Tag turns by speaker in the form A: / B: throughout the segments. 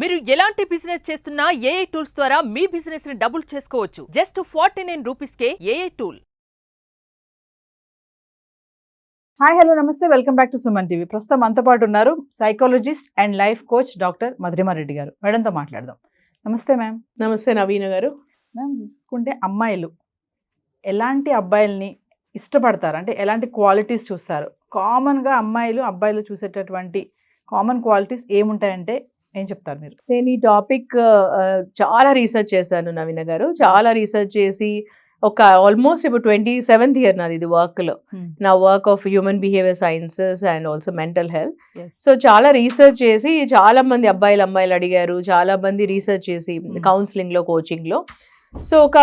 A: మీరు ఎలాంటి బిజినెస్ చేస్తున్నా ఏఐ టూల్స్ ద్వారా మీ బిజినెస్ ని డబుల్ చేసుకోవచ్చు. జస్ట్ 49 రూపీస్కే ఏఐ టూల్.
B: హాయ్ హలో నమస్తే, welcome back to Suman TV. ప్రస్తుతం మనతో పాటు ఉన్నారు psychologist and life coach doctor Madhurima Reddy గారు. మేడంతో మాట్లాడదాం. నమస్తే మ్యామ్.
C: నమస్తే నవీన గారు.
B: మ్యామ్, చూసుకుంటే అమ్మాయిలు ఎలాంటి అబ్బాయిల్ని ఇష్టపడతారు, అంటే ఎలాంటి క్వాలిటీస్ చూస్తారు? కామన్గా అమ్మాయిలు అబ్బాయిలు చూసేటటువంటి కామన్ క్వాలిటీస్ ఏముంటాయంటే ఏం చెప్తారు మీరు?
C: నేను ఈ టాపిక్ చాలా రీసెర్చ్ చేశాను నవీన గారు. చాలా రీసెర్చ్ చేసి ఒక ఆల్మోస్ట్ ఇప్పుడు 27th ఇయర్ నాది ఇది వర్క్లో. నా work of human behaviour sciences and also mental health. So చాలా రీసెర్చ్ చేసి చాలా మంది అమ్మాయిలు అడిగారు, చాలా మంది రీసెర్చ్ చేసి కౌన్సిలింగ్లో కోచింగ్లో. సో ఒక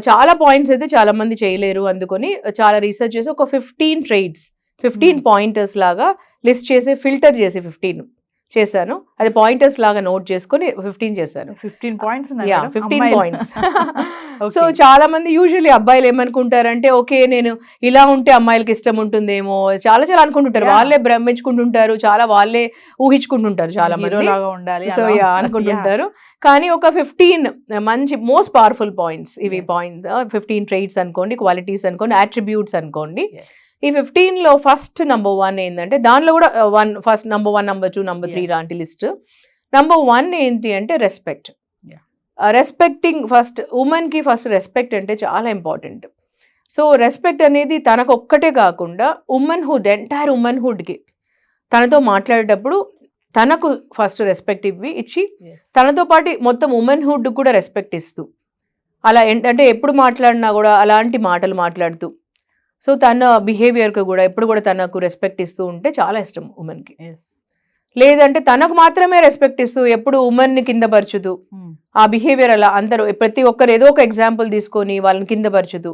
C: చాలా పాయింట్స్ అయితే చాలా మంది చేయలేరు, అందుకొని చాలా రీసెర్చ్ చేసి ఒక 15 ట్రేడ్స్ 15 పాయింటర్స్ లాగా లిస్ట్ చేసి ఫిల్టర్ చేసి 15 చేశాను. అది పాయింటర్స్ లాగా నోట్ చేసుకుని 15 చేశాను.
B: 15 పాయింట్స్.
C: 15 పాయింట్స్. సో చాలా మంది యూజువల్లీ అబ్బాయిలు ఏమనుకుంటారంటే, ఓకే నేను ఇలా ఉంటే అమ్మాయిలకి ఇష్టం ఉంటుందేమో, చాలా అనుకుంటుంటారు. వాళ్ళే భ్రమించుకుంటుంటారు, వాళ్ళే ఊహించుకుంటుంటారు చాలా మంది. సో అనుకుంటుంటారు. కానీ ఒక 15 మంచి మోస్ట్ పవర్ఫుల్ పాయింట్స్ ఇవి. పాయింట్స్ 15 ట్రైట్స్ అనుకోండి, క్వాలిటీస్ అనుకోండి, అట్రిబ్యూట్స్ అనుకోండి. ఈ 15లో ఫస్ట్ నంబర్ 1 ఏంటంటే, దానిలో కూడా ఫస్ట్ నంబర్ 1, నంబర్ 2, నంబర్ 3 లాంటి లిస్ట్. నంబర్ 1 ఏంటి అంటే రెస్పెక్ట్. రెస్పెక్టింగ్ ఫస్ట్ ఉమెన్కి ఫస్ట్ రెస్పెక్ట్ అంటే చాలా ఇంపార్టెంట్. సో రెస్పెక్ట్ అనేది తనకు ఒక్కటే కాకుండా ఉమెన్హుడ్, ఎంటైర్ ఉమెన్హుడ్కి తనతో మాట్లాడేటప్పుడు తనకు ఫస్ట్ రెస్పెక్ట్ ఇచ్చి తనతో పాటు మొత్తం ఉమెన్హుడ్ కూడా రెస్పెక్ట్ ఇస్తూ, అలా అంటే ఎప్పుడు మాట్లాడినా కూడా అలాంటి మాటలు మాట్లాడుతూ, సో తన బిహేవియర్కి కూడా ఎప్పుడు కూడా తనకు రెస్పెక్ట్ ఇస్తూ ఉంటే చాలా ఇష్టం ఉమెన్కి. లేదంటే తనకు మాత్రమే రెస్పెక్ట్ ఇస్తూ ఎప్పుడు ఉమెన్ని కింద పరచుతూ ఆ బిహేవియర్ అలా అందరూ ప్రతి ఒక్కరు ఏదో ఒక ఎగ్జాంపుల్ తీసుకొని వాళ్ళని కింద పరచుతూ,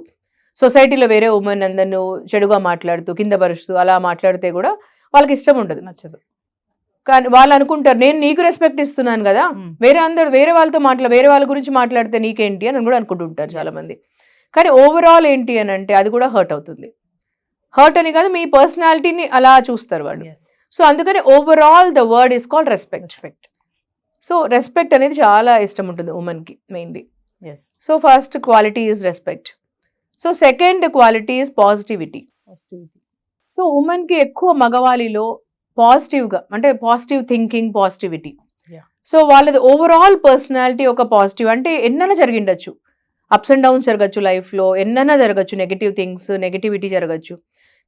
C: సొసైటీలో వేరే ఉమెన్ అందరినూ చెడుగా మాట్లాడుతూ కింద పరుచుతూ అలా మాట్లాడితే కూడా వాళ్ళకి ఇష్టం ఉండదు, నచ్చదు. కానీ వాళ్ళు అనుకుంటారు, నేను నీకు రెస్పెక్ట్ ఇస్తున్నాను కదా, వేరే వాళ్ళ గురించి మాట్లాడితే నీకేంటి అని కూడా అనుకుంటుంటారు చాలా మంది. కానీ ఓవరాల్ ఏంటి అని అంటే అది కూడా హర్ట్ అవుతుంది. హర్ట్ అని కాదు, మీ పర్సనాలిటీని అలా చూస్తారు వాళ్ళు. సో అందుకని overall the word is called respect. So respect అనేది చాలా ఇష్టం ఉంటుంది ఉమెన్కి mainly. So first quality is respect. So second quality is positivity. So ఉమెన్కి ఎక్కువ మగవాళ్ళలో పాజిటివ్గా అంటే పాజిటివ్ థింకింగ్, పాజిటివిటీ. సో వాళ్ళది ఓవరాల్ పర్సనాలిటీ ఒక పాజిటివ్. అంటే ఎన్నైనా జరిగిండొచ్చు, అప్స్ అండ్ డౌన్స్ జరగచ్చు లైఫ్లో, ఎన్నైనా జరగచ్చు, నెగిటివ్ థింగ్స్, నెగిటివిటీ జరగచ్చు.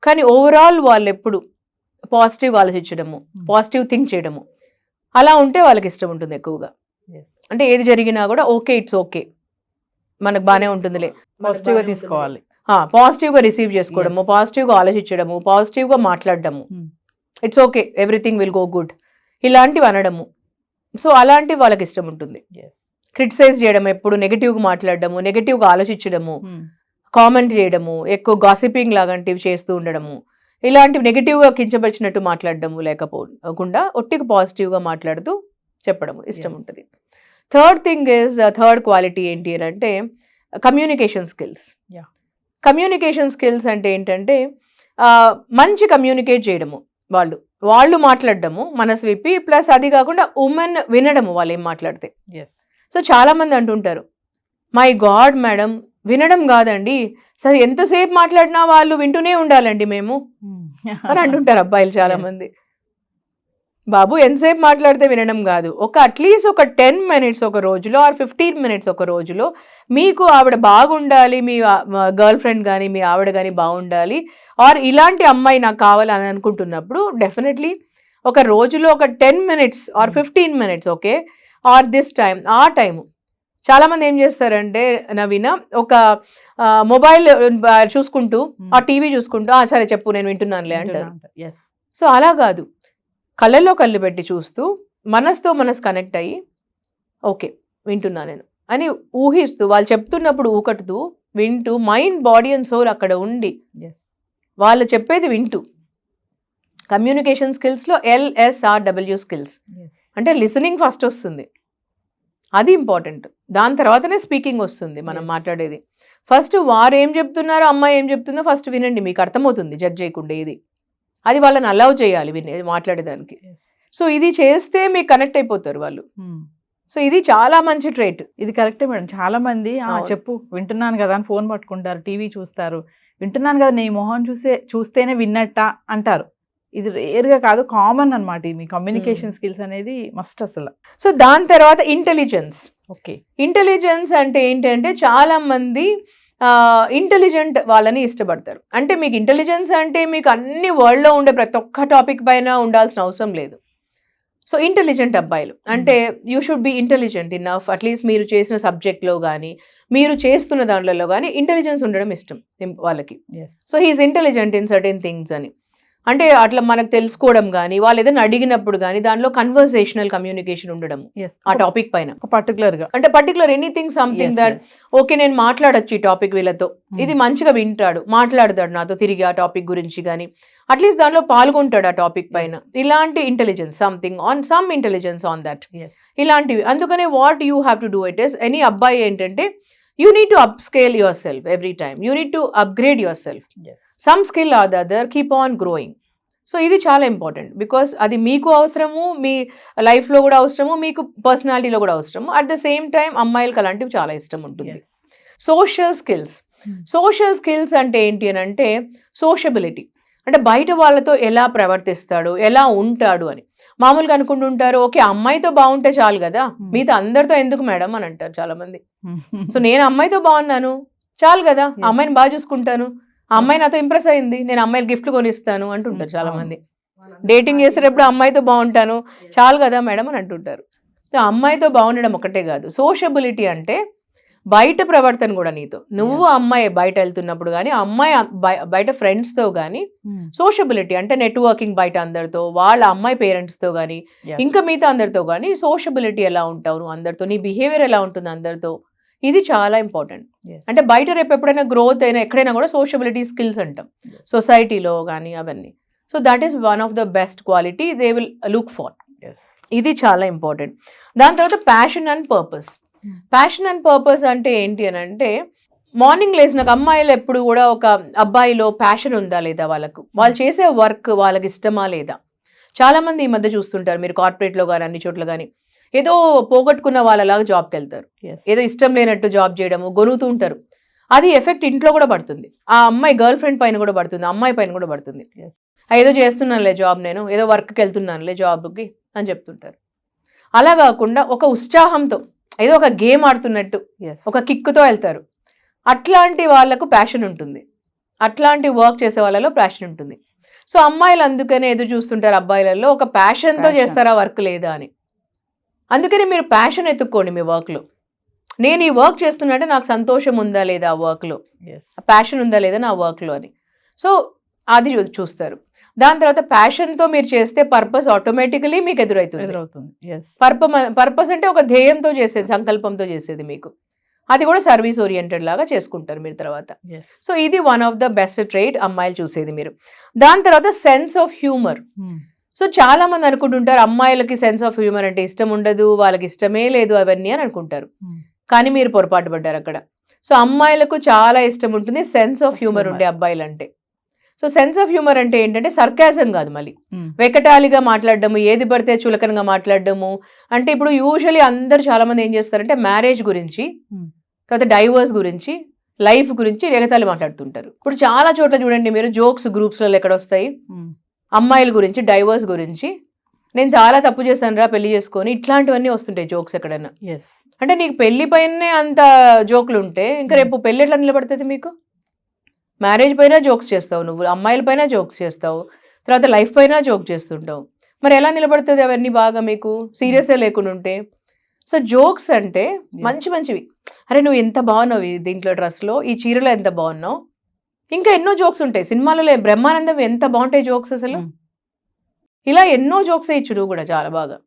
C: కానీ ఓవరాల్ వాళ్ళు ఎప్పుడు పాజిటివ్గా ఆలోచించడము, పాజిటివ్ థింక్ చేయడము, అలా ఉంటే వాళ్ళకి ఇష్టం ఉంటుంది ఎక్కువగా. అంటే ఏది జరిగినా కూడా ఓకే, ఇట్స్ ఓకే, మనకు బాగానే ఉంటుందిలే,
B: పాజిటివ్గా తీసుకోవాలి,
C: పాజిటివ్గా రిసీవ్ చేసుకోవడము, పాజిటివ్గా ఆలోచించడము, పాజిటివ్గా మాట్లాడడము, it's okay, everything will go good, ఇలాంటివి అనడము. సో అలాంటివి వాళ్ళకి ఇష్టం ఉంటుంది. క్రిటిసైజ్ చేయడం, ఎప్పుడు నెగిటివ్గా మాట్లాడడము, నెగిటివ్గా ఆలోచించడము, కామెంట్ చేయడము, ఎక్కువ గాసిపింగ్ లాంటివి చేస్తూ ఉండడము, ఇలాంటివి నెగిటివ్గా కించపరిచినట్టు మాట్లాడడము లేకపోకుండా ఒట్టిగా పాజిటివ్గా మాట్లాడుతూ చెప్పడము ఇష్టం ఉంటుంది. థర్డ్ క్వాలిటీ ఏంటి అని అంటే కమ్యూనికేషన్ స్కిల్స్. కమ్యూనికేషన్ స్కిల్స్ అంటే ఏంటంటే మంచి కమ్యూనికేట్ చేయడము, వాళ్ళు మాట్లాడడము మనసు విప్పి, ప్లస్ అది కాకుండా ఉమెన్ వినడము వాళ్ళు ఏం మాట్లాడితే. సో చాలా మంది అంటుంటారు, మై గాడ్ మేడం, వినడం కాదండి, సరే ఎంతసేపు మాట్లాడినా వాళ్ళు వింటూనే ఉండాలండి మేము అని అంటుంటారు అబ్బాయిలు చాలా మంది. బాబు ఎంతసేపు మాట్లాడితే వినడం కాదు, అట్లీస్ట్ ఒక 10 minutes ఒక రోజులో ఆర్ 15 minutes ఒక రోజులో మీకు ఆవిడ బాగుండాలి, మీ గర్ల్ ఫ్రెండ్ కానీ మీ ఆవిడ కానీ బాగుండాలి, ఆర్ ఇలాంటి అమ్మాయి నాకు కావాలని అనుకుంటున్నప్పుడు డెఫినెట్లీ ఒక రోజులో ఒక 10 minutes or 15 minutes okay, or this time, ఆ టైము. చాలామంది ఏం చేస్తారంటే నవీన, ఒక మొబైల్ చూసుకుంటూ ఆ టీవీ చూసుకుంటూ సరే చెప్పు నేను వింటున్నానులే అంటారు. సో అలా కాదు, కళ్ళల్లో కళ్ళు పెట్టి చూస్తూ మనసుతో మనసు కనెక్ట్ అయ్యి ఓకే వింటున్నా నేను అని ఊహిస్తూ, వాళ్ళు చెప్తున్నప్పుడు ఊకటుతూ వింటూ, మైండ్, బాడీ అండ్ సోల్ అక్కడ ఉండి వాళ్ళు చెప్పేది వింటూ. కమ్యూనికేషన్ స్కిల్స్లో LSRW స్కిల్స్ అంటే లిసనింగ్ ఫస్ట్ వస్తుంది, అది ఇంపార్టెంట్. దాని తర్వాతనే స్పీకింగ్ వస్తుంది, మనం మాట్లాడేది. ఫస్ట్ వారు ఏం చెప్తున్నారో, అమ్మాయి ఏం చెప్తుందో ఫస్ట్ వినండి, మీకు అర్థమవుతుంది జడ్జ్ చేయకుండా. ఇది అది వాళ్ళని అలౌ చేయాలి మాట్లాడేదానికి. సో ఇది చేస్తే మీకు కనెక్ట్ అయిపోతారు వాళ్ళు. సో ఇది చాలా మంచి ట్రేట్.
B: ఇది కరెక్టే మేడం. చాలా మంది
C: అవును.
B: చెప్పు వింటున్నాను కదా అని ఫోన్ పట్టుకుంటారు, టీవీ చూస్తారు, వింటున్నాను కదా నీ మొహం చూస్తేనే విన్నట్ట అంటారు. ఇది రేర్గా కాదు, కామన్ అన్నమాట. మీ కమ్యూనికేషన్ స్కిల్స్ అనేది మస్ట్ అసలు.
C: సో దాని తర్వాత ఇంటెలిజెన్స్.
B: ఓకే.
C: ఇంటెలిజెన్స్ అంటే ఏంటంటే చాలా మంది ఇంటెలిజెంట్ వాళ్ళని ఇష్టపడతారు. అంటే మీకు ఇంటెలిజెన్స్ అంటే మీకు అన్ని వరల్డ్లో ఉండే ప్రతి ఒక్క టాపిక్ పైన ఉండాల్సిన అవసరం లేదు. సో ఇంటెలిజెంట్ అబ్బాయిలు అంటే you should be intelligent enough. At least మీరు చేసిన సబ్జెక్ట్లో కానీ మీరు చేస్తున్న దాంట్లో కానీ ఇంటెలిజెన్స్ ఉండడం ఇష్టం వాళ్ళకి. So he's intelligent in certain things అని. అంటే అట్లా మనకు తెలుసుకోవడం కానీ వాళ్ళు ఏదైనా అడిగినప్పుడు కానీ దానిలో కన్వర్సేషనల్ కమ్యూనికేషన్ ఉండడం ఆ టాపిక్ పైన
B: పర్టికులర్ గా,
C: అంటే particular anything something that okay నేను మాట్లాడొచ్చు ఈ టాపిక్ వీళ్ళతో, ఇది మంచిగా వింటాడు, మాట్లాడతాడు నాతో తిరిగి ఆ టాపిక్ గురించి కానీ అట్లీస్ట్ దానిలో పాల్గొంటాడు ఆ టాపిక్ పైన. ఇలాంటి intelligence something on some intelligence on that, ఇలాంటివి. అందుకనే what you have to do it is any అబ్బాయి ఏంటంటే you need to upscale yourself every time. You need to upgrade yourself. Some skill or the other, keep on growing. So ఇది చాలా important because అది మీకు అవసరము, మీ లైఫ్లో కూడా అవసరము, మీకు పర్సనాలిటీలో కూడా అవసరము. అట్ ద సేమ్ టైం అమ్మాయిలకు అలాంటివి చాలా ఇష్టం ఉంటుంది. Social skills. సోషల్ స్కిల్స్ అంటే ఏంటి అని అంటే సోషబిలిటీ, అంటే బయట వాళ్ళతో ఎలా ప్రవర్తిస్తాడు, ఎలా ఉంటాడు అని. మామూలుగా అనుకుంటుంటారు ఓకే అమ్మాయితో బాగుంటే చాలు కదా, మీతో అందరితో ఎందుకు మేడం అని అంటారు చాలా మంది. సో నేను అమ్మాయితో బాగున్నాను చాలు కదా, అమ్మాయిని బాగా చూసుకుంటాను, అమ్మాయి నాతో ఇంప్రెస్ అయింది, నేను అమ్మాయిలు గిఫ్ట్లు కొనిస్తాను అంటుంటారు చాలా మంది. డేటింగ్ చేసేటప్పుడు అమ్మాయితో బాగుంటాను చాలు కదా మేడం అని అంటుంటారు. సో అమ్మాయితో బాగుండడం ఒకటే కాదు, సోషబిలిటీ అంటే బయట ప్రవర్తన కూడా నీతో. నువ్వు అమ్మాయి బయట వెళ్తున్నప్పుడు కానీ అమ్మాయి బయట ఫ్రెండ్స్తో కానీ సోషబిలిటీ అంటే నెట్వర్కింగ్ బయట అందరితో, వాళ్ళ అమ్మాయి పేరెంట్స్తో కానీ ఇంకా మిగతా అందరితో కానీ సోషబిలిటీ ఎలా ఉంటావు నువ్వు అందరితో, నీ బిహేవియర్ ఎలా ఉంటుంది అందరితో, ఇది చాలా ఇంపార్టెంట్. అంటే బయట రేపు ఎప్పుడైనా గ్రోత్ అయినా ఎక్కడైనా కూడా సోషబిలిటీ స్కిల్స్ అంటాం సొసైటీలో కానీ అవన్నీ. So that is one of the best quality they will look for. ఇది చాలా ఇంపార్టెంట్. దాని తర్వాత passion and purpose. Passion and purpose అంటే ఏంటి అని అంటే మార్నింగ్ లేచినాక అమ్మాయిలు ఎప్పుడు కూడా ఒక అబ్బాయిలో ప్యాషన్ ఉందా లేదా, వాళ్ళు చేసే వర్క్ వాళ్ళకి ఇష్టమా లేదా. చాలా మంది ఈ మధ్య చూస్తుంటారు మీరు కార్పొరేట్లో కానీ అన్ని చోట్ల కానీ ఏదో పోగొట్టుకున్న వాళ్ళలాగా జాబ్కి వెళ్తారు, ఏదో ఇష్టం లేనట్టు జాబ్ చేయడము, గొనుగుతూ ఉంటారు. అది ఎఫెక్ట్ ఇంట్లో కూడా పడుతుంది, ఆ అమ్మాయి గర్ల్ ఫ్రెండ్ పైన కూడా పడుతుంది, అమ్మాయి పైన కూడా పడుతుంది. ఏదో చేస్తున్నానులే జాబ్, నేను ఏదో వర్క్కి వెళ్తున్నానులే జాబ్కి అని చెప్తుంటారు. అలా కాకుండా ఒక ఉత్సాహంతో ఏదో ఒక గేమ్ ఆడుతున్నట్టు ఒక కిక్తో వెళ్తారు. అట్లాంటి వాళ్ళకు ప్యాషన్ ఉంటుంది, అట్లాంటి వర్క్ చేసే వాళ్ళలో ప్యాషన్ ఉంటుంది. సో అమ్మాయిలు అందుకనే ఎదురు చూస్తుంటారు అబ్బాయిలలో ఒక ప్యాషన్తో చేస్తారా వర్క్ లేదా అని. అందుకని మీరు ప్యాషన్ ఎత్తుక్కోండి మీ వర్క్లో. నేను ఈ వర్క్ చేస్తున్నట్టే నాకు సంతోషం ఉందా లేదా ఆ వర్క్లో, ప్యాషన్ ఉందా లేదా నా వర్క్లో అని. సో అది చూస్తారు. దాని తర్వాత ప్యాషన్తో మీరు చేస్తే పర్పస్ ఆటోమేటికలీ మీకు ఎదురవుతుంది. పర్పస్ అంటే ఒక ధ్యేయంతో చేసేది, సంకల్పంతో చేసేది మీకు, అది కూడా సర్వీస్ ఓరియంటెడ్ లాగా చేసుకుంటారు మీరు తర్వాత. సో ఇది one of the best trait అమ్మాయిలు చూసేది మీరు. దాని తర్వాత సెన్స్ ఆఫ్ హ్యూమర్. సో చాలా మంది అనుకుంటుంటారు అమ్మాయిలకి సెన్స్ ఆఫ్ హ్యూమర్ అంటే ఇష్టం ఉండదు, వాళ్ళకి ఇష్టమే లేదు అవన్నీ అని అనుకుంటారు. కానీ మీరు పొరపాటు పడ్డారు అక్కడ. సో అమ్మాయిలకు చాలా ఇష్టం ఉంటుంది సెన్స్ ఆఫ్ హ్యూమర్ ఉండే అబ్బాయిలు అంటే. సో సెన్స్ ఆఫ్ హ్యూమర్ అంటే ఏంటంటే సర్కాజం కాదు, మళ్ళీ వెకటాలిగా మాట్లాడడము, ఏది పడితే చులకనగా మాట్లాడడము. అంటే ఇప్పుడు యూజువలీ అందరు చాలా మంది ఏం చేస్తారంటే మ్యారేజ్ గురించి, తర్వాత డైవర్స్ గురించి, లైఫ్ గురించి ఎగతాళి మాట్లాడుతుంటారు. ఇప్పుడు చాలా చోట్ల చూడండి మీరు జోక్స్ గ్రూప్స్లలో ఎక్కడ వస్తాయి, అమ్మాయిల గురించి, డైవర్స్ గురించి, నేను చాలా తప్పు చేస్తాను రా పెళ్లి చేసుకొని, ఇట్లాంటివన్నీ వస్తుంటాయి జోక్స్ ఎక్కడన్నా. అంటే నీకు పెళ్లి పైనే అంత జోకులు ఉంటే ఇంకా రేపు పెళ్లి ఎట్లా నిలబడుతుంది మీకు? మ్యారేజ్ పైన జోక్స్ చేస్తావు, నువ్వు అమ్మాయిల పైన జోక్స్ చేస్తావు, తర్వాత లైఫ్ పైన జోక్ చేస్తుంటావు, మరి ఎలా నిలబడుతుంది అవన్నీ బాగా మీకు సీరియస్గా లేకుండా ఉంటే? సో జోక్స్ అంటే మంచి మంచివి, అరే నువ్వు ఎంత బాగున్నావు దీంట్లో డ్రెస్లో, ఈ చీరలో ఎంత బాగున్నావు, ఇంకా ఎన్నో జోక్స్ ఉంటాయి సినిమాలలో. బ్రహ్మానందం ఎంత బాగుంటాయి జోక్స్ అసలు, ఇలా ఎన్నో జోక్స్ వేయచ్చు నువ్వు కూడా చాలా బాగా.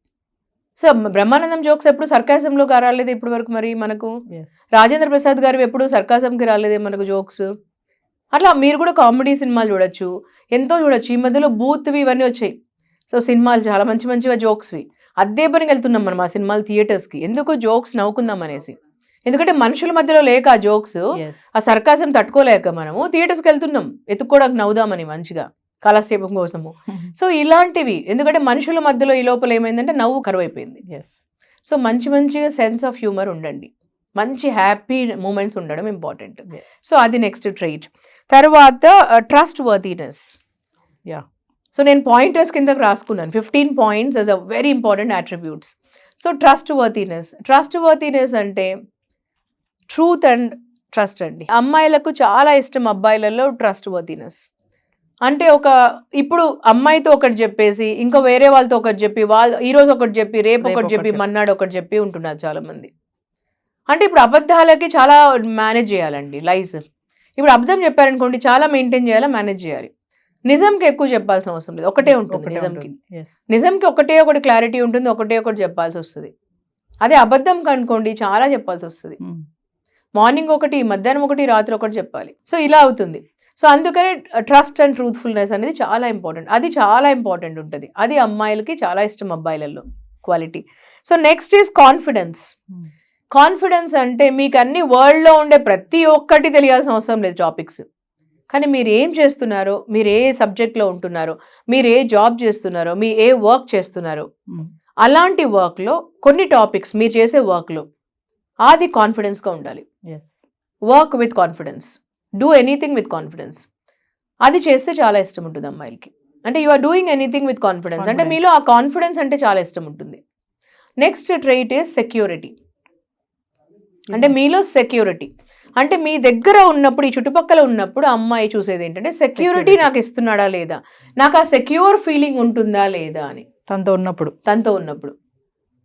C: సో బ్రహ్మానందం జోక్స్ ఎప్పుడు సర్కాజంలోకి రాలేదు ఇప్పటి వరకు, మరి మనకు రాజేంద్ర ప్రసాద్ గారు ఎప్పుడు సర్కాజంకి రాలేదే మనకు జోక్స్. అట్లా మీరు కూడా కామెడీ సినిమాలు చూడొచ్చు, ఎంతో చూడొచ్చు. ఈ మధ్యలో బూత్వి ఇవన్నీ వచ్చాయి. సో సినిమాలు చాలా మంచి మంచిగా జోక్స్వి, అదే పనికి వెళ్తున్నాం మనం ఆ సినిమాలు థియేటర్స్కి. ఎందుకు జోక్స్ నవ్వుకుందాం అనేసి, ఎందుకంటే మనుషుల మధ్యలో లేక ఆ జోక్స్, ఆ సర్కాజం తట్టుకోలేక మనము థియేటర్స్కి వెళ్తున్నాం ఎత్తుక్కోవడానికి నవ్వుదామని మంచిగా. కాలక్షేపం కోసము. సో ఇలాంటివి, ఎందుకంటే మనుషుల మధ్యలో ఈ లోపల ఏమైందంటే నవ్వు కరువైపోయింది.
B: ఎస్.
C: సో మంచిగా సెన్స్ ఆఫ్ హ్యూమర్ ఉండండి, మంచి హ్యాపీ మూమెంట్స్ ఉండడం ఇంపార్టెంట్. సో అది నెక్స్ట్ ట్రైట్. తర్వాత ట్రస్ట్ వర్తీనెస్.
B: యా.
C: సో నేను పాయింటర్స్ కిందకి రాసుకున్నాను 15 points as a very important attributes. So trust worthiness అంటే ట్రూత్ అండ్ ట్రస్ట్ అండి. అమ్మాయిలకు చాలా ఇష్టం అబ్బాయిలలో ట్రస్ట్ వర్తీనెస్. అంటే ఇప్పుడు అమ్మాయితో ఒకటి చెప్పేసి ఇంకో వేరే వాళ్ళతో ఒకటి చెప్పి, వాళ్ళు ఈరోజు ఒకటి చెప్పి రేపు ఒకటి చెప్పి మన్నాడు ఒకటి చెప్పి ఉంటున్నారు చాలా మంది. అంటే ఇప్పుడు అబద్ధాలకి చాలా మేనేజ్ చేయాలండి లైస్. ఇప్పుడు అబద్ధం చెప్పారనుకోండి చాలా మెయింటైన్ చేయాలా, మేనేజ్ చేయాలి. నిజంకి ఎక్కువ చెప్పాల్సిన అవసరం లేదు, ఒకటే ఉంటుంది నిజంకి. నిజంకి ఒకటి క్లారిటీ ఉంటుంది, ఒకటి చెప్పాల్సి వస్తుంది. అదే అబద్ధం కనుకోండి చాలా చెప్పాల్సి వస్తుంది. మార్నింగ్ ఒకటి, మధ్యాహ్నం ఒకటి, రాత్రి ఒకటి చెప్పాలి. సో ఇలా అవుతుంది. సో అందుకనే ట్రస్ట్ అండ్ ట్రూత్ఫుల్నెస్ అనేది చాలా ఇంపార్టెంట్. అది చాలా ఇంపార్టెంట్ ఉంటుంది. అది అమ్మాయిలకి చాలా ఇష్టం అబ్బాయిలలో quality. So next is confidence అంటే మీకు అన్ని వరల్డ్లో ఉండే ప్రతి ఒక్కటి తెలియాల్సిన అవసరం లేదు టాపిక్స్. కానీ మీరు ఏం చేస్తున్నారో, మీరు ఏ సబ్జెక్ట్లో ఉంటున్నారో, మీరు ఏ జాబ్ చేస్తున్నారో, మీ ఏ వర్క్ చేస్తున్నారో, అలాంటి వర్క్లో కొన్ని టాపిక్స్ మీరు చేసే వర్క్లో అది కాన్ఫిడెన్స్గా ఉండాలి. Work with confidence, do anything with confidence. అది చేస్తే చాలా ఇష్టం ఉంటుంది అమ్మాయిలకి. అంటే you are doing anything with confidence, అంటే మీలో ఆ కాన్ఫిడెన్స్ అంటే చాలా ఇష్టం ఉంటుంది. Next trait is security. అంటే మీలో సెక్యూరిటీ, అంటే మీ దగ్గర ఉన్నప్పుడు, ఈ చుట్టుపక్కల ఉన్నప్పుడు అమ్మాయి చూసేది ఏంటంటే సెక్యూరిటీ నాకు ఇస్తున్నాడా లేదా, నాకు ఆ సెక్యూర్ ఫీలింగ్ ఉంటుందా లేదా అని. తనతో ఉన్నప్పుడు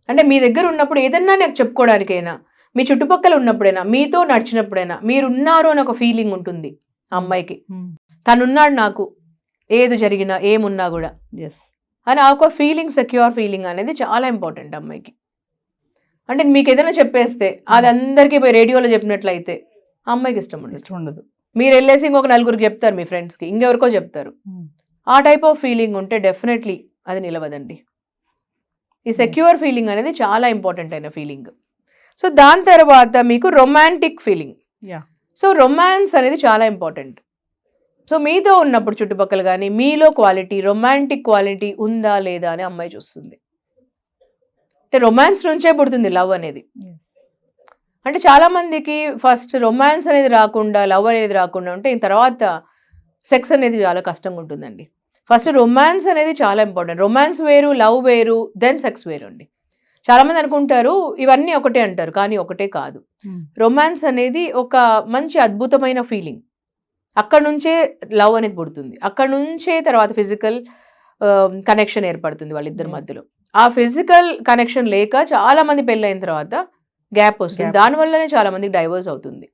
C: అంటే మీ దగ్గర ఉన్నప్పుడు ఏదన్నా నాకు చెప్పుకోవడానికైనా, మీ చుట్టుపక్కల ఉన్నప్పుడైనా, మీతో నడిచినప్పుడైనా మీరున్నారు అని ఒక ఫీలింగ్ ఉంటుంది అమ్మాయికి. తనున్నాడు నాకు, ఏది జరిగినా ఏమున్నా కూడా అని ఆ ఒక ఫీలింగ్, సెక్యూర్ ఫీలింగ్ అనేది చాలా ఇంపార్టెంట్ అమ్మాయికి. అంటే మీకు ఏదైనా చెప్పేస్తే అది అందరికీ పోయి రేడియోలో చెప్పినట్లయితే అమ్మాయికి ఇష్టం ఉండదు. మీరు వెళ్ళేసి ఇంకొక నలుగురికి చెప్తారు, మీ ఫ్రెండ్స్కి ఇంకెవరికో చెప్తారు. ఆ టైప్ ఆఫ్ ఫీలింగ్ ఉంటే డెఫినెట్లీ అది నిలవదండి. ఈ సెక్యూర్ ఫీలింగ్ అనేది చాలా ఇంపార్టెంట్ అయిన ఫీలింగ్. సో దాని తర్వాత మీకు రొమాంటిక్ ఫీలింగ్. సో రొమాన్స్ అనేది చాలా ఇంపార్టెంట్. సో మీతో ఉన్నప్పుడు చుట్టుపక్కల కానీ మీలో క్వాలిటీ, రొమాంటిక్ క్వాలిటీ ఉందా లేదా అని అమ్మాయి చూస్తుంది. అంటే రొమాన్స్ నుంచే పుడుతుంది లవ్ అనేది. అంటే చాలా మందికి ఫస్ట్ రొమాన్స్ అనేది రాకుండా, లవ్ అనేది రాకుండా ఉంటే తర్వాత సెక్స్ అనేది చాలా కష్టంగా ఉంటుందండి. ఫస్ట్ రొమాన్స్ అనేది చాలా ఇంపార్టెంట్. రొమాన్స్ వేరు, లవ్ వేరు, దెన్ సెక్స్ వేరు అండి. చాలామంది అనుకుంటారు ఇవన్నీ ఒకటే అంటారు, కానీ ఒకటే కాదు. రొమాన్స్ అనేది ఒక మంచి అద్భుతమైన ఫీలింగ్. అక్కడ నుంచే లవ్ అనేది పుడుతుంది. అక్కడ నుంచే తర్వాత ఫిజికల్ కనెక్షన్ ఏర్పడుతుంది వాళ్ళిద్దరి మధ్యలో. ఆ ఫిజికల్ కనెక్షన్ లేక చాలా మంది పెళ్ళైన తర్వాత గ్యాప్ వస్తుంది. దానివల్లనే చాలా మందికి డైవర్స్ అవుతుంది.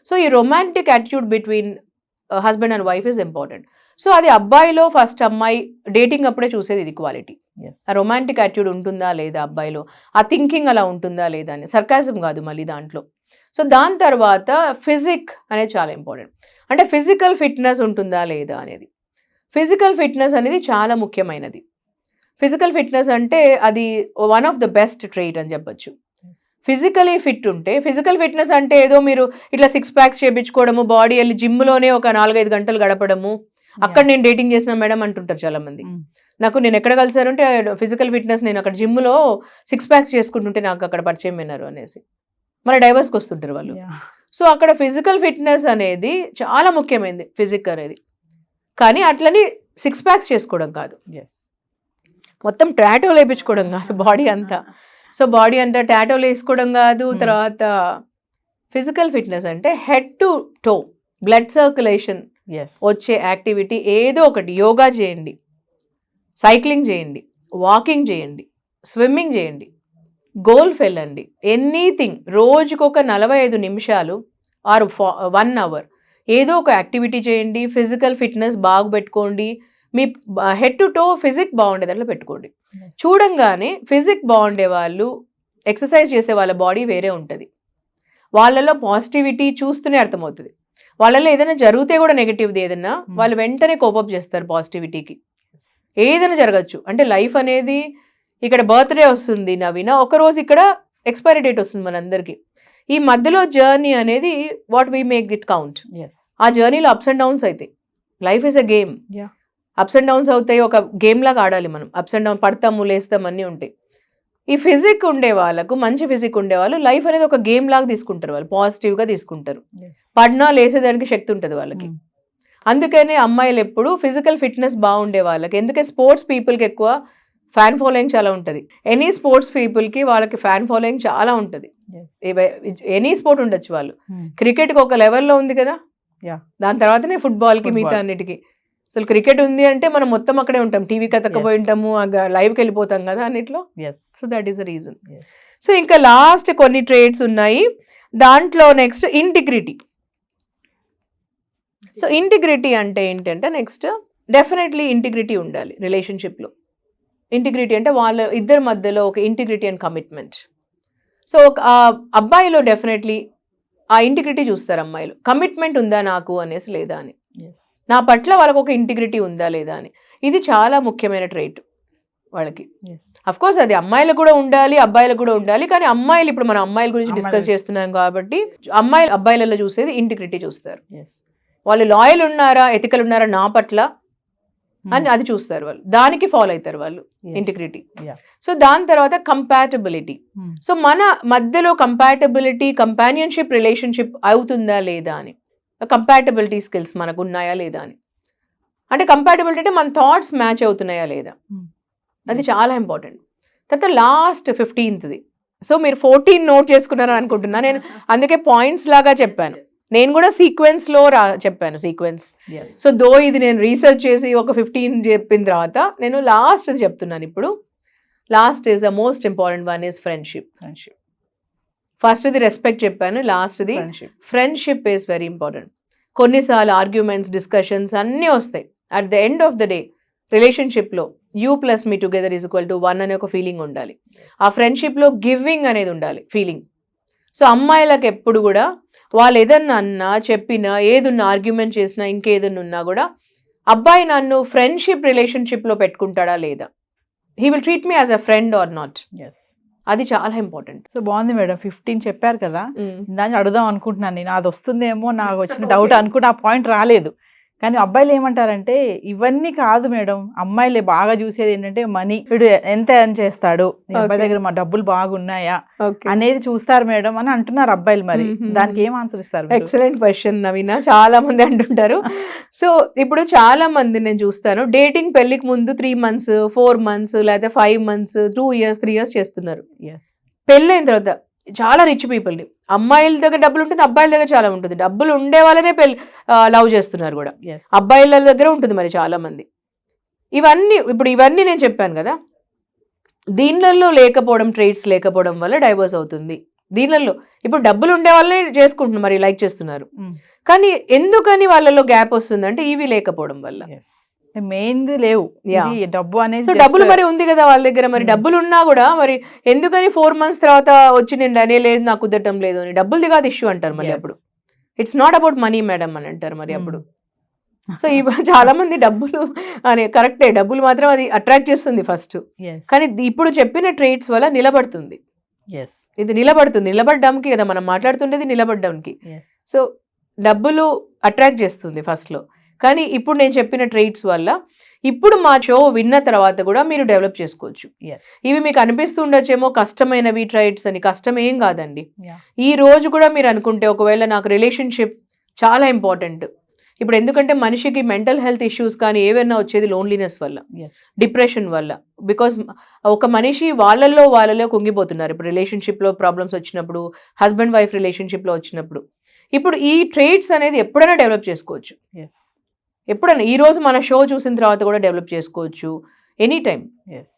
C: సో ఈ romantic attitude between husband and wife is important. So అది అబ్బాయిలో ఫస్ట్ అమ్మాయి డేటింగ్ అప్పుడే చూసేది ఇది క్వాలిటీ. ఆ రొమాంటిక్ యాటిట్యూడ్ ఉంటుందా లేదా అబ్బాయిలో, ఆ థింకింగ్ అలా ఉంటుందా లేదా అని. సర్కాజం కాదు మళ్ళీ దాంట్లో. సో దాని తర్వాత ఫిజిక్ అనేది చాలా ఇంపార్టెంట్. అంటే ఫిజికల్ ఫిట్నెస్ ఉంటుందా లేదా అనేది. ఫిజికల్ ఫిట్నెస్ అనేది చాలా ముఖ్యమైనది. ఫిజికల్ ఫిట్నెస్ అంటే అది one of the best trait అని చెప్పొచ్చు. ఫిజికలీ ఫిట్ ఉంటే, ఫిజికల్ ఫిట్నెస్ అంటే ఏదో మీరు ఇట్లా 6 ప్యాక్స్ చేయించుకోవడము, బాడీ వెళ్ళి జిమ్లోనే ఒక 4-5 గంటలు గడపడము, అక్కడ నేను డేటింగ్ చేసిన మేడం అంటుంటారు చాలా మంది. నేను ఎక్కడ కలిసారంటే ఫిజికల్ ఫిట్నెస్, నేను అక్కడ జిమ్లో 6 ప్యాక్స్ చేసుకుంటుంటే నాకు అక్కడ పరిచయం అయినారు అనేసి మళ్ళీ డైవర్స్కి వస్తుంటారు వాళ్ళు. సో అక్కడ ఫిజికల్ ఫిట్నెస్ అనేది చాలా ముఖ్యమైనది, ఫిజిక్ అనేది. కానీ అట్లని 6 ప్యాక్స్ చేసుకోవడం కాదు, మొత్తం టాటోలు వేయించుకోవడం కాదు బాడీ అంతా. సో బాడీ అంతా టాటోలు వేసుకోవడం కాదు. తర్వాత ఫిజికల్ ఫిట్నెస్ అంటే head to toe blood circulation వచ్చే యాక్టివిటీ ఏదో ఒకటి. యోగా చేయండి, సైక్లింగ్ చేయండి, వాకింగ్ చేయండి, స్విమ్మింగ్ చేయండి, గోల్ఫ్ వెళ్ళండి, ఎనీథింగ్. రోజుకొక 45 నిమిషాలు ఆర్ 1 అవర్ ఏదో ఒక యాక్టివిటీ చేయండి. ఫిజికల్ ఫిట్నెస్ బాగా పెట్టుకోండి. మీ హెడ్ టు టో ఫిజిక్ బాగుండేది అట్లా పెట్టుకోండి. చూడంగానే ఫిజిక్ బాగుండే వాళ్ళు, ఎక్సర్సైజ్ చేసే వాళ్ళ బాడీ వేరే ఉంటుంది. వాళ్ళలో పాజిటివిటీ చూస్తూనే అర్థమవుతుంది. వాళ్ళలో ఏదైనా జరిగితే కూడా నెగిటివ్ది ఏదైనా వాళ్ళు వెంటనే కోపప్ చేస్తారు పాజిటివిటీకి. ఏదైనా జరగచ్చు. అంటే లైఫ్ అనేది ఇక్కడ బర్త్డే వస్తుంది నవీన, ఒకరోజు ఇక్కడ ఎక్స్పైరీ డేట్ వస్తుంది మనందరికీ. ఈ మధ్యలో జర్నీ అనేది what we make it count. ఆ జర్నీలో అప్స్ అండ్ డౌన్స్ అయితే life is a game. Ups and downs అవుతాయి, ఒక గేమ్ లాగా ఆడాలి మనం. అప్స్ అండ్ డౌన్, పడతాము లేస్తాము అన్నీ ఉంటాయి. ఈ ఫిజిక్ ఉండే వాళ్ళకు, మంచి ఫిజిక్ ఉండే వాళ్ళు లైఫ్ అనేది ఒక గేమ్ లాగా తీసుకుంటారు, వాళ్ళు పాజిటివ్గా తీసుకుంటారు. పడినా లేసేదానికి శక్తి ఉంటుంది వాళ్ళకి. అందుకనే అమ్మాయిలు ఎప్పుడు ఫిజికల్ ఫిట్నెస్ బాగుండే వాళ్ళకి, ఎందుకే స్పోర్ట్స్ పీపుల్కి ఎక్కువ ఫ్యాన్ ఫాలోయింగ్ చాలా ఉంటుంది. ఎనీ స్పోర్ట్స్ పీపుల్కి వాళ్ళకి ఫ్యాన్ ఫాలోయింగ్ చాలా ఉంటుంది. ఎనీ స్పోర్ట్ ఉండొచ్చు, వాళ్ళు క్రికెట్కి ఒక లెవెల్లో ఉంది కదా, దాని తర్వాతనే ఫుట్బాల్కి, మిగతా అన్నిటికీ. అసలు క్రికెట్ ఉంది అంటే మనం మొత్తం అక్కడే ఉంటాం, టీవీకి అతకపోయి ఉంటాము, లైవ్కి వెళ్ళిపోతాం కదా అన్నిట్లో. So that is the reason. So ఇంకా లాస్ట్ కొన్ని ట్రేడ్స్ ఉన్నాయి దాంట్లో. Next integrity. సో ఇంటిగ్రిటీ అంటే ఏంటంటే నెక్స్ట్ డెఫినెట్లీ ఇంటిగ్రిటీ ఉండాలి రిలేషన్షిప్లో. ఇంటిగ్రిటీ అంటే వాళ్ళ ఇద్దరి మధ్యలో ఒక ఇంటిగ్రిటీ అండ్ కమిట్మెంట్. సో ఒక అబ్బాయిలో డెఫినెట్లీ ఆ ఇంటిగ్రిటీ చూస్తారు అమ్మాయిలు. కమిట్మెంట్ ఉందా నాకు అనేసి, లేదా అని, నా పట్ల వాళ్ళకు ఒక ఇంటిగ్రిటీ ఉందా లేదా అని. ఇది చాలా ముఖ్యమైన ట్రైట్ వాళ్ళకి. అఫ్ కోర్స్ అది అమ్మాయిలకు కూడా ఉండాలి, అబ్బాయిలకు కూడా ఉండాలి. కానీ అమ్మాయిలు, ఇప్పుడు మనం అమ్మాయిల గురించి డిస్కస్ చేస్తున్నాం కాబట్టి అమ్మాయిలు అబ్బాయిలలో చూసేది ఇంటిగ్రిటీ చూస్తారు. వాళ్ళు లాయల్ ఉన్నారా, ఎథికల్ ఉన్నారా నా పట్ల అని అది చూస్తారు వాళ్ళు, దానికి ఫాలో అవుతారు వాళ్ళు ఇంటిగ్రిటీ. సో దాని తర్వాత కంపాటబిలిటీ. సో మన మధ్యలో కంపాటబిలిటీ, కంపానియన్షిప్ రిలేషన్షిప్ అవుతుందా లేదా అని, కంపాటబిలిటీ స్కిల్స్ మనకు ఉన్నాయా లేదా అని. అంటే కంపాటబిలిటీ అంటే మన థాట్స్ మ్యాచ్ అవుతున్నాయా లేదా, అది చాలా ఇంపార్టెంట్. తర్వాత లాస్ట్ 15th. సో మీరు 14 నోట్ చేసుకున్నారని అనుకుంటున్నా నేను, అందుకే పాయింట్స్ లాగా చెప్పాను. నేను కూడా సీక్వెన్స్లో చెప్పాను, సీక్వెన్స్. సో ఇది నేను రీసెర్చ్ చేసి ఒక 15 చెప్పిన తర్వాత నేను లాస్ట్ చెప్తున్నాను ఇప్పుడు. Last is the most important one is friendship. ఫస్ట్ది రెస్పెక్ట్ చెప్పాను, లాస్ట్ది ఫ్రెండ్షిప్ ఈజ్ వెరీ ఇంపార్టెంట్. కొన్నిసార్లు ఆర్గ్యుమెంట్స్, డిస్కషన్స్ అన్నీ వస్తాయి. At the end of the day రిలేషన్షిప్లో U+me=1 అనే ఒక ఫీలింగ్ ఉండాలి. ఆ ఫ్రెండ్షిప్లో గివింగ్ అనేది ఉండాలి, ఫీలింగ్. సో అమ్మాయిలకు ఎప్పుడు కూడా వాళ్ళు ఏదన్నా అన్నా, చెప్పినా, ఏదున్నా, ఆర్గ్యుమెంట్ చేసినా, ఇంకేదన్నా ఉన్నా కూడా అబ్బాయి నన్ను ఫ్రెండ్షిప్ రిలేషన్షిప్లో పెట్టుకుంటాడా లేదా, he will treat me as a friend or not. అది చాలా ఇంపార్టెంట్.
B: సో బాగుంది మేడం, 15 చెప్పారు కదా, దాన్ని అడుగుదాం అనుకుంటున్నాను నేను. అది వస్తుందేమో నాకు వచ్చిన డౌట్ అనుకుంటే ఆ పాయింట్ రాలేదు. కానీ అబ్బాయిలు ఏమంటారంటే ఇవన్నీ కాదు మేడం, అమ్మాయిలు బాగా చూసేది ఏంటంటే మనీ, వీడు ఎంత ఎర్న్ చేస్తాడు, ఈ అబ్బాయి దగ్గర మా డబ్బులు బాగున్నాయా అనేది చూస్తారు మేడం అని అంటున్నారు అబ్బాయిలు. మరి దానికి ఏం ఆన్సర్ ఇస్తారు?
C: ఎక్సలెంట్ క్వశ్చన్ నవీన, చాలా మంది అంటుంటారు. సో ఇప్పుడు చాలా మంది నేను చూస్తాను, డేటింగ్ పెళ్లికి ముందు 3 months, 4 months, లేదా 5 months, 2 years, 3 years చేస్తున్నారు. పెళ్ళైన తర్వాత చాలా రిచ్ పీపుల్ని, అమ్మాయిల దగ్గర డబ్బులు ఉంటుంది, అబ్బాయిల దగ్గర చాలా ఉంటుంది. డబ్బులు ఉండే వాళ్ళనే లవ్ చేస్తున్నారు కూడా, అబ్బాయిల దగ్గర ఉంటుంది మరి చాలా మంది. ఇవన్నీ నేను చెప్పాను కదా, దీనిలలో లేకపోవడం, ట్రేడ్స్ లేకపోవడం వల్ల డైవర్స్ అవుతుంది. దీనిలలో ఇప్పుడు డబ్బులు ఉండే వాళ్ళనే చేసుకుంటున్నారు, మరి లైక్ చేస్తున్నారు. కానీ ఎందుకని వాళ్ళలో గ్యాప్ వస్తుందంటే ఇవి లేకపోవడం వల్ల.
B: మెయిన్ది లేవు, డబ్బు అనేది.
C: సో డబ్బులు మరి ఉంది కదా వాళ్ళ దగ్గర, మరి డబ్బులు ఉన్నా కూడా మరి ఎందుకని 4 months తర్వాత వచ్చి నేను అనే లేదు, నాకు కుదరటం లేదు అని, డబ్బులది కాదు ఇష్యూ అంటారు మళ్ళీ అప్పుడు. It's not about money madam అని అంటారు మరి అప్పుడు. సో చాలా మంది డబ్బులు అనే కరెక్టే, డబ్బులు మాత్రం అది అట్రాక్ట్ చేస్తుంది ఫస్ట్, కానీ ఇప్పుడు చెప్పిన ట్రేడ్స్ వల్ల నిలబడుతుంది. ఇది నిలబడడానికి కదా మనం మాట్లాడుతుండేది, నిలబడడానికి. సో డబ్బులు అట్రాక్ట్ చేస్తుంది ఫస్ట్లో, కానీ ఇప్పుడు నేను చెప్పిన ట్రేడ్స్ వల్ల ఇప్పుడు మా షో విన్న తర్వాత కూడా మీరు డెవలప్ చేసుకోవచ్చు. ఇవి మీకు అనిపిస్తుండొచ్చేమో కష్టమైనవి ట్రేడ్స్ అని, కష్టం ఏం కాదండి. ఈ రోజు కూడా మీరు అనుకుంటే ఒకవేళ నాకు రిలేషన్షిప్ చాలా ఇంపార్టెంట్, ఇప్పుడు ఎందుకంటే మనిషికి మెంటల్ హెల్త్ ఇష్యూస్ కానీ ఏవైనా వచ్చేది లోన్లీనెస్ వల్ల, డిప్రెషన్ వల్ల. బికాస్ ఒక మనిషి వాళ్ళలో కుంగిపోతున్నారు ఇప్పుడు రిలేషన్షిప్లో ప్రాబ్లమ్స్ వచ్చినప్పుడు, హస్బెండ్ వైఫ్ రిలేషన్షిప్లో వచ్చినప్పుడు. ఇప్పుడు ఈ ట్రేడ్స్ అనేది ఎప్పుడైనా డెవలప్ చేసుకోవచ్చు, ఎప్పుడైనా. ఈ రోజు మన షో చూసిన తర్వాత కూడా డెవలప్ చేసుకోవచ్చు, ఎనీ టైం.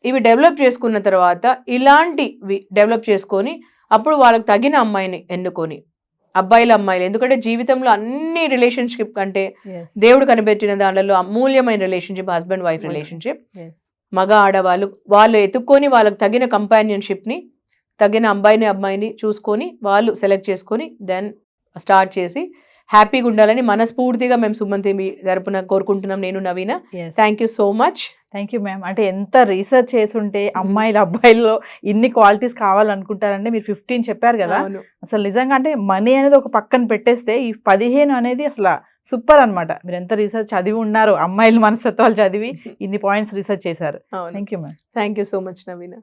C: ఇవి డెవలప్ చేసుకున్న తర్వాత ఇలాంటివి డెవలప్ చేసుకొని అప్పుడు వాళ్ళకి తగిన అమ్మాయిని ఎన్నుకొని, అమ్మాయిలు, ఎందుకంటే జీవితంలో అన్ని రిలేషన్షిప్ అంటే దేవుడు కనిపెట్టిన దానిలో అమూల్యమైన రిలేషన్షిప్ హస్బెండ్ వైఫ్ రిలేషన్షిప్. మగ ఆడవాళ్ళు వాళ్ళు ఎత్తుక్కొని వాళ్ళకి తగిన కంపానియన్షిప్ని, తగిన అమ్మాయిని చూసుకొని వాళ్ళు సెలెక్ట్ చేసుకొని దెన్ స్టార్ట్ చేసి హ్యాపీగా ఉండాలని మనస్ఫూర్తిగా మేము సుమన్ టీవీ తరపున కోరుకుంటున్నాం. నేను Naveena, thank you so much.
B: Thank you ma'am. అంటే ఎంత రీసెర్చ్ చేస్తుంటే అమ్మాయిలు అబ్బాయిల్లో ఇన్ని క్వాలిటీస్ కావాలనుకుంటారంటే మీరు 15 చెప్పారు కదా, అసలు నిజంగా అంటే మనీ అనేది ఒక పక్కన పెట్టేస్తే ఈ 15 అనేది అసలు సూపర్ అన్నమాట. మీరు ఎంత రీసెర్చ్ చదివి ఉన్నారు, అమ్మాయిల మనస్తత్వాలు చదివి ఇన్ని పాయింట్స్ రీసెర్చ్ చేశారు.
C: అవును.
B: Thank you ma'am.
C: Thank you so much Naveena.